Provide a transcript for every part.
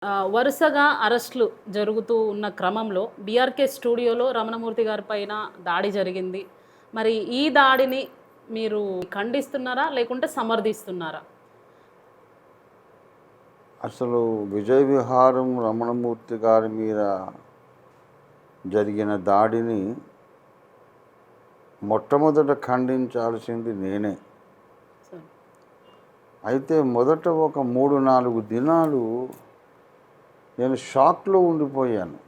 వరుసగా అరెస్టులు జరుగుతూ ఉన్న క్రమంలో బీఆర్కే స్టూడియోలో రమణమూర్తి గారి పైన దాడి జరిగింది. మరి ఈ దాడిని మీరు ఖండిస్తున్నారా? లేకుంటే సమర్థిస్తున్నారా? అసలు విజయ విహారం రమణమూర్తి గారి మీద జరిగిన దాడిని మొట్టమొదట ఖండించాల్సింది నేనే. సరే. అయితే మొదట ఒక 3-4 దినాలు నేను షాక్లో ఉండిపోయాను.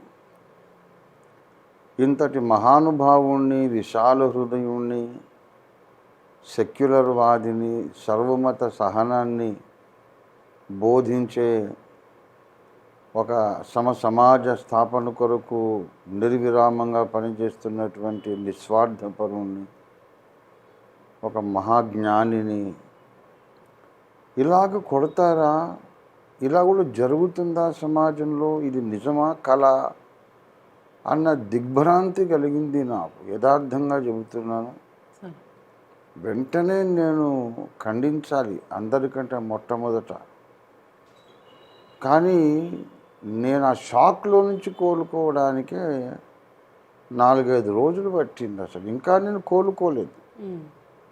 ఇంతటి మహానుభావుణ్ణి, విశాల హృదయుణ్ణి, సెక్యులర్ వాదిని, సర్వమత సహనాన్ని బోధించే ఒక సమాజ స్థాపన కొరకు నిర్విరామంగా పనిచేస్తున్నటువంటి నిస్వార్థపరుణ్ణి, ఒక మహాజ్ఞానిని ఇలాగ కొడతారా? ఇలా కూడా జరుగుతుందా సమాజంలో? ఇది నిజమా కళ అన్న దిగ్భ్రాంతి కలిగింది నాకు. యథార్థంగా చెబుతున్నాను. సరే. వెంటనే నేను ఖండించాలి అందరికంటే మొట్టమొదట. కానీ నేను ఆ షాక్లో నుంచి కోలుకోవడానికే 4-5 రోజులు పట్టింది. అసలు ఇంకా నేను కోలుకోలేదు.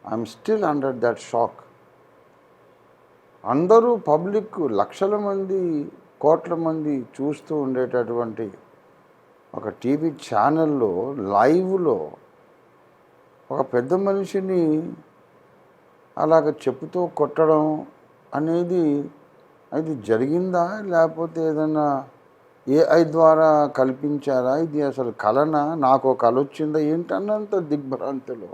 I'm still under that shock. అందరూ పబ్లిక్ లక్షల మంది, కోట్ల మంది చూస్తూ ఉండేటటువంటి ఒక టీవీ ఛానల్లో లైవ్లో ఒక పెద్ద మనిషిని అలాగ చెప్పుతో కొట్టడం అనేది అది జరిగిందా? లేకపోతే ఏదైనా ఏఐ ద్వారా కల్పించారా? ఇది అసలు కలనా? నాకు కల వచ్చిందా ఏంటన్నంత దిగ్భ్రాంతిలో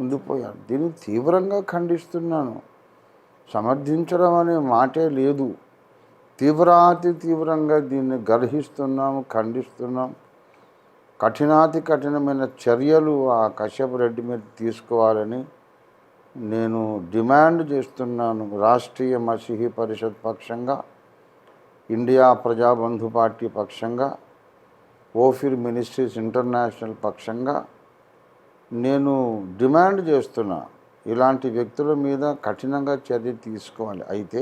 ఉండిపోయాను. దీన్ని తీవ్రంగా ఖండిస్తున్నాను. సమర్థించడం అనే మాటే లేదు. తీవ్రాతి తీవ్రంగా దీన్ని గర్హిస్తున్నాము, ఖండిస్తున్నాం. కఠినాతి కఠినమైన చర్యలు ఆ కశ్యప్ రెడ్డి మీద తీసుకోవాలని నేను డిమాండ్ చేస్తున్నాను. రాష్ట్రీయ మసీహీ పరిషత్ పక్షంగా, ఇండియా ప్రజాబంధు పార్టీ పక్షంగా, ఓఫిర్ మినిస్ట్రీస్ ఇంటర్నేషనల్ పక్షంగా నేను డిమాండ్ చేస్తున్నా. ఇలాంటి వ్యక్తుల మీద కఠినంగా చర్య తీసుకోవాలి. అయితే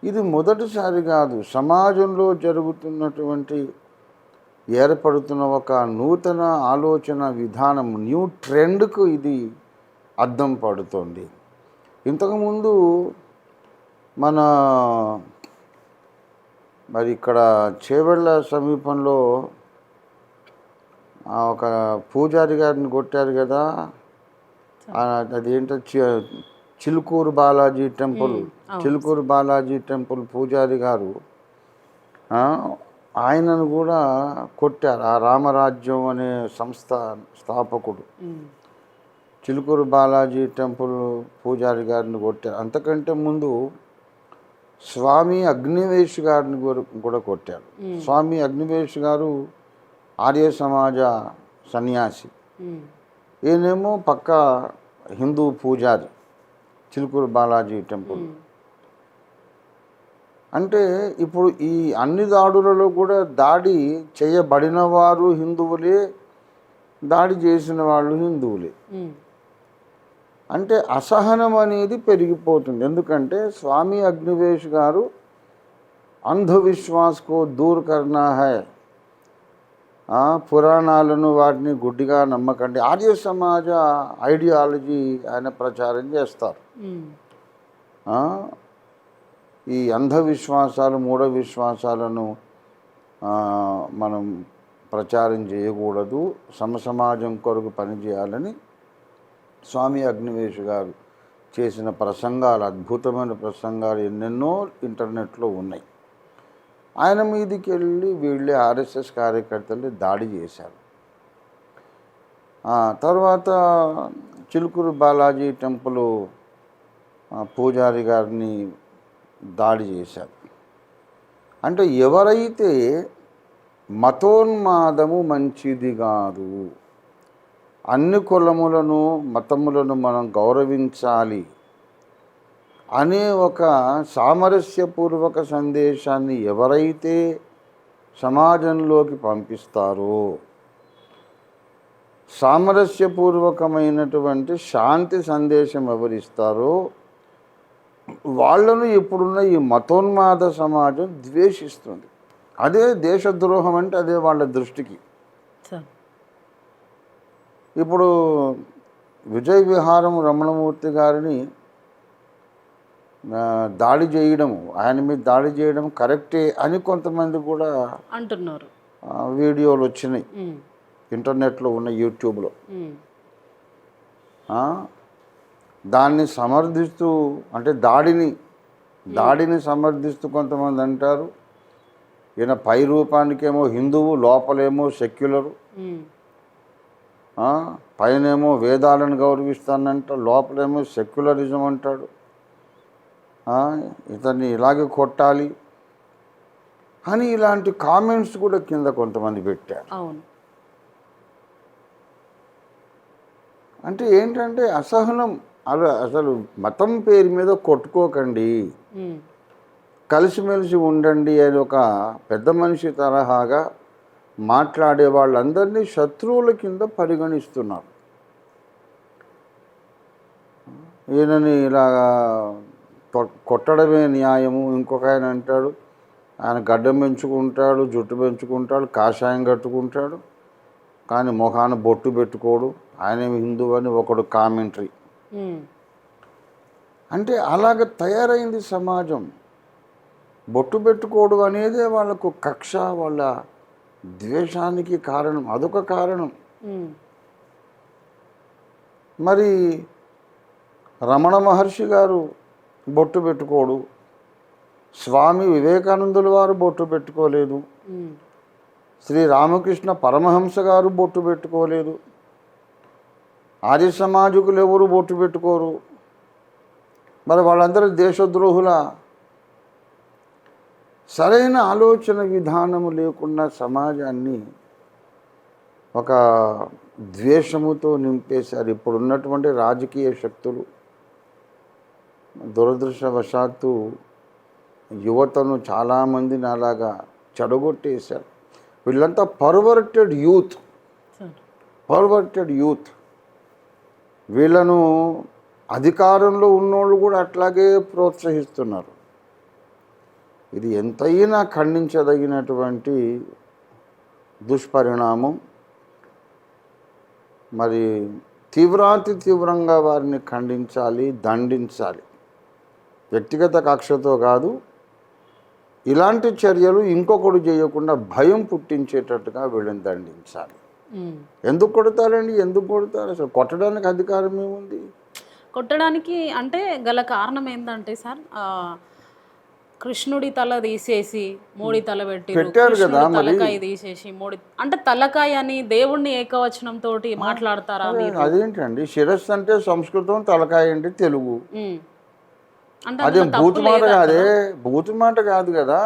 ఇది మొదటిసారి కాదు. సమాజంలో జరుగుతున్నటువంటి ఏర్పడుతున్న ఒక నూతన ఆలోచన విధానం, న్యూ ట్రెండ్కు ఇది అద్దం పడుతోంది. ఇంతకుముందు మరి ఇక్కడ చేవెళ్ళ సమీపంలో ఒక పూజారి గారిని కొట్టారు కదా. అదేంటో చిలుకూరు బాలాజీ టెంపుల్, చిలుకూరు బాలాజీ టెంపుల్ పూజారి గారు ఆయనను కూడా కొట్టారు. ఆ రామరాజ్యం అనే సంస్థ స్థాపకుడు చిలుకూరు బాలాజీ టెంపుల్ పూజారి గారిని కొట్టారు. అంతకంటే ముందు స్వామి అగ్నివేష్ గారిని కూడా కొట్టారు. స్వామి అగ్నివేష్ గారు ఆర్య సమాజ సన్యాసి. ఈయనేమో పక్క హిందూ పూజారి చిలుకూరు బాలాజీ టెంపుల్. అంటే ఇప్పుడు ఈ అన్ని దాడులలో కూడా దాడి చేయబడిన వారు హిందువులే, దాడి చేసిన వాళ్ళు హిందువులే. అంటే అసహనం అనేది పెరిగిపోతుంది. ఎందుకంటే స్వామి అగ్నివేష్ గారు అంధవిశ్వాస్కో దూర్ కర్నా హై, పురాణాలను వాటిని గుడ్డిగా నమ్మకండి, ఆర్య సమాజ ఐడియాలజీ ఆయన ప్రచారం చేస్తారు. ఈ అంధవిశ్వాసాలు, మూఢ విశ్వాసాలను మనం ప్రచారం చేయకూడదు, సమాజం కొరకు పనిచేయాలని స్వామి అగ్నివేష్ గారు చేసిన ప్రసంగాలు, అద్భుతమైన ప్రసంగాలు ఎన్నెన్నో ఇంటర్నెట్లో ఉన్నాయి. ఆయన మీదకి వెళ్ళి వీళ్ళే ఆర్ఎస్ఎస్ కార్యకర్తలు దాడి చేశారు. తర్వాత చిలుకూరు బాలాజీ టెంపుల్ పూజారి గారిని దాడి చేశారు. అంటే ఎవరైతే మతోన్మాదము మంచిది కాదు, అన్ని కులములను మతములను మనం గౌరవించాలి అనే ఒక సామరస్యపూర్వక సందేశాన్ని ఎవరైతే సమాజంలోకి పంపిస్తారో, సామరస్యపూర్వకమైనటువంటి శాంతి సందేశం ఎవరిస్తారో వాళ్ళను ఇప్పుడున్న ఈ మతోన్మాద సమాజం ద్వేషిస్తుంది. అదే దేశద్రోహం అంటే అదే వాళ్ళ దృష్టికి. సార్ ఇప్పుడు విజయ విహారం రమణమూర్తి గారిని దాడి చేయడం, ఆయన మీద దాడి చేయడం కరెక్టే అని కొంతమంది కూడా అంటున్నారు. వీడియోలు వచ్చినాయి ఇంటర్నెట్లో ఉన్న యూట్యూబ్లో. దాన్ని సమర్థిస్తూ అంటే దాడిని సమర్థిస్తూ కొంతమంది అంటారు, ఈయన పై రూపానికేమో హిందువు, లోపలేమో సెక్యులరు, పైనేమో వేదాలను గౌరవిస్తానంట, లోపలేమో సెక్యులరిజం అంటాడు, ఇతన్ని ఇలాగే కొట్టాలి అని ఇలాంటి కామెంట్స్ కూడా కింద కొంతమంది పెట్టారు. అవును. అంటే ఏంటంటే అసహనం. అసలు మతం పేరు మీద కొట్టుకోకండి, కలిసిమెలిసి ఉండండి అని ఒక పెద్ద మనిషి తరహాగా మాట్లాడే వాళ్ళందరినీ శత్రువుల కింద పరిగణిస్తున్నారు. ఈయనని ఇలా కొట్టడమే న్యాయము. ఇంకొక ఆయన అంటాడు, ఆయన గడ్డం పెంచుకుంటాడు, జుట్టు పెంచుకుంటాడు, కాషాయం కట్టుకుంటాడు, కానీ మొఖాన బొట్టు పెట్టుకోడు, ఆయనేమి హిందువు అని ఒకడు కామెంటరీ. అంటే అలాగ తయారైంది సమాజం. బొట్టు పెట్టుకోడు అనేదే వాళ్ళకు కక్ష, వాళ్ళ ద్వేషానికి కారణం. అదొక కారణం. మరి రమణ మహర్షి గారు బొట్టు పెట్టుకోడు, స్వామి వివేకానందుల వారు బొట్టు పెట్టుకోలేదు, శ్రీ రామకృష్ణ పరమహంస గారు బొట్టు పెట్టుకోలేదు, ఆర్య సమాజకులు ఎవరు బొట్టు పెట్టుకోరు. మరి వాళ్ళందరూ దేశద్రోహుల. సరైన ఆలోచన విధానము లేకుండా సమాజాన్ని ఒక ద్వేషముతో నింపేశారు ఇప్పుడున్నటువంటి రాజకీయ శక్తులు. దురదృష్టవశాత్తు యువతను చాలామందిని అలాగా చెడగొట్టేశారు. వీళ్ళంతా పర్వర్టెడ్ యూత్. వీళ్ళను అధికారంలో ఉన్నోళ్ళు కూడా అట్లాగే ప్రోత్సహిస్తున్నారు. ఇది ఎంతైనా ఖండించదగినటువంటి దుష్పరిణామం. మరి తీవ్రాతి తీవ్రంగా వారిని ఖండించాలి, దండించాలి. వ్యక్తిగత కక్షతో కాదు, ఇలాంటి చర్యలు ఇంకొకడు చేయకుండా భయం పుట్టించేటట్టుగా వీళ్ళని దండించాలి. ఎందుకు కొడతారండి? ఎందుకు కొడతారు? అసలు కొట్టడానికి అధికారం ఏముంది? కొట్టడానికి అంటే గల కారణం ఏంటంటే సార్, కృష్ణుడి తల తీసేసి మోడీ తల పెట్టారు కదా, తలకాయ తీసేసి మోడీ అంటే తలకాయ అని దేవుణ్ణి ఏకవచనం తోటి మాట్లాడతారా మీరు? అదేంటండి, శిరస్సు అంటే సంస్కృతం, తలకాయ అంటే తెలుగు. అంటే అదే బూతు మాట కాదు కదా,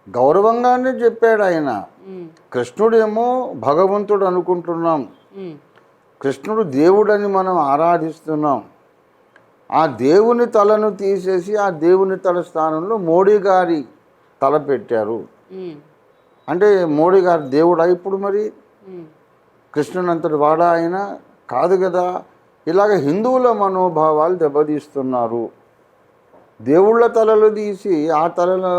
గౌరవంగానే చెప్పాడు ఆయన. కృష్ణుడేమో భగవంతుడు అనుకుంటున్నాం, కృష్ణుడు దేవుడని మనం ఆరాధిస్తున్నాం. ఆ దేవుని తలను తీసేసి ఆ దేవుని తల స్థానంలో మోడీ గారి తల పెట్టారు. అంటే మోడీ గారు దేవుడా ఇప్పుడు? మరి కృష్ణుని అంతటి వాడా ఆయన? కాదు కదా. ఇలాగ హిందువుల మనోభావాలు దెబ్బతీస్తున్నారు. దేవుళ్ళ తలలు తీసి ఆ తలలో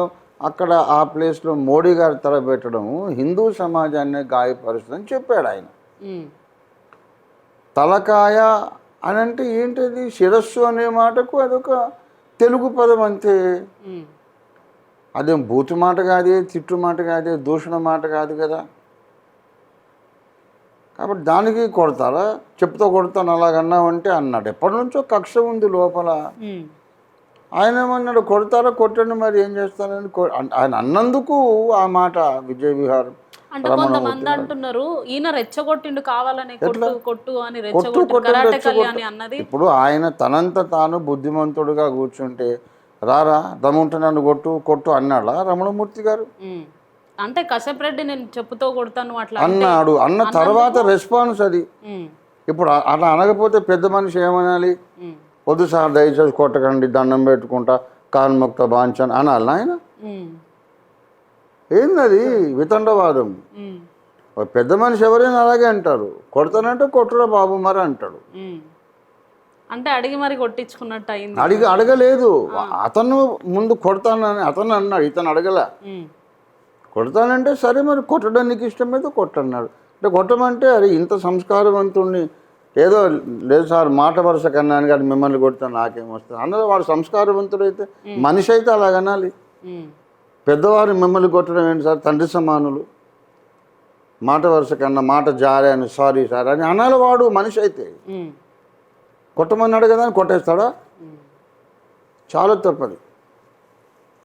అక్కడ ఆ ప్లేస్లో మోడీ గారి తల పెట్టడం హిందూ సమాజాన్ని గాయపరుస్తుందని చెప్పాడు ఆయన. తలకాయ అని అంటే ఏంటది? శిరస్సు అనే మాటకు అదొక తెలుగు పదం అంతే. అదేం బూతు మాట కాదే, తిట్టు మాట కాదే, దూషణ మాట కాదు కదా. కాబట్టి దానికి కొడతారా? చెప్తా కొడతాను అలాగన్నావంటే అన్నాడు. ఎప్పటి నుంచో కక్ష ఉంది లోపల. ఆయన ఏమన్నాడు? కొడతారా? కొట్టండి, మరి ఏం చేస్తారని ఆయన అన్నందుకు ఆ మాట విజయ విహారం. అంటే కొంతమంది అంటున్నారు ఈయన రెచ్చగొట్టిండు కావాలని, కొట్టు కొట్టు అని రెచ్చగొట్టి అన్నది. ఇప్పుడు ఆయన తనంత తాను బుద్ధిమంతుడుగా కూర్చుంటే రారా దమ్ముంటే నన్ను కొట్టు కొట్టు అన్నాడా రమణమూర్తి గారు? అంటే కశ్యప్ రెడ్డి నేను చెప్పుతో కొడతాను అట్లా అన్నాడు. అన్న తర్వాత రెస్పాన్స్ అది. ఇప్పుడు అట్లా అనకపోతే పెద్ద మనిషి ఏమనాలి? వద్దు సార్ దయచేసి కొట్టకండి, దండం పెట్టుకుంటా, కాన్ముక్త బాంఛన్ అనాలి ఆయన? ఏందది వితండవాదం? పెద్ద మనిషి ఎవరైనా అలాగే అంటారు. కొడతానంటే కొట్టరా బాబు మరి అంటాడు. అంటే అడిగి మరి కొట్టించుకున్నట్టు అయింది. అడగలేదు. అతను ముందు కొడతానని అతను అన్నాడు, ఇతను అడగల. కొడతానంటే సరే మరి కొట్టడానికి ఇష్టమైతే కొట్టన్నాడు. అంటే కొట్టమంటే అరే ఇంత సంస్కారవంతుడిని ఏదో లేదు సార్ మాట వరుస కన్నాను కానీ మిమ్మల్ని కొడతాను నాకేం వస్తుంది అన్నది. వాడు సంస్కారవంతుడైతే మనిషి అయితే అలాగనాలి. పెద్దవారు మిమ్మల్ని కొట్టడం ఏంటి సార్, తండ్రి సమానులు, మాట వరుస కన్నా మాట జారాను సారీ సార్ అని అనాలి. వాడు మనిషి అయితే కొట్టమన్నాడు కదా అని కొట్టేస్తాడా? చాలా తప్పది.